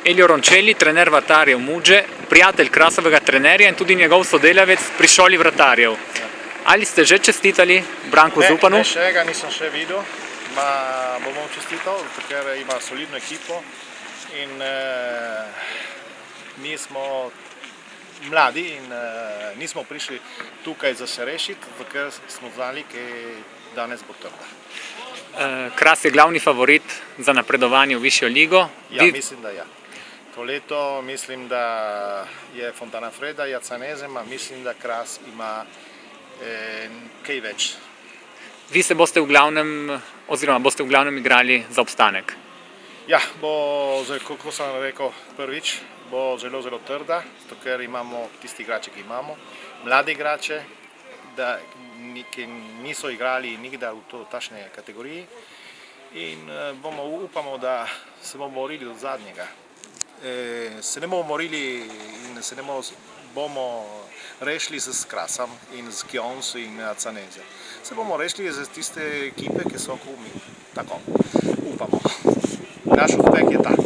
Elio Roncelli, trener vratarjev Mudže, prijatelj Krasovega trenerja in tudi njegov sodelavec pri šoli vratarjev. Ali ste že čestitali Branku Zupanu? Ne, še ga nisem še videl, bomo čestital, ker ima solidno ekipo in mi smo mladi in nismo prišli tukaj za se rešiti, ker smo znali, da danes bo trda. Kras je glavni favorit za napredovanje v višjo ligo. Ja, mislim, da ja. To leto mislim, da je Fontana Freda, Jacanezema, mislim, da Kras ima kaj več. Vi se boste v glavnem igrali za obstanek. Ja, bo, kako sem rekel prvič, bo zelo trda, ker imamo tisti igrače, ki imamo, mladi igrače, ki niso igrali nikdar v takšni kategoriji in upamo, da se bomo borili do zadnjega. Se ne bomo borili in se ne bomo rešili s Krasom in z Kionsu in Caneze. Se bomo rešili z tiste ekipe, ki so kot mi. Tako, upamo. Naš uspeh je tak.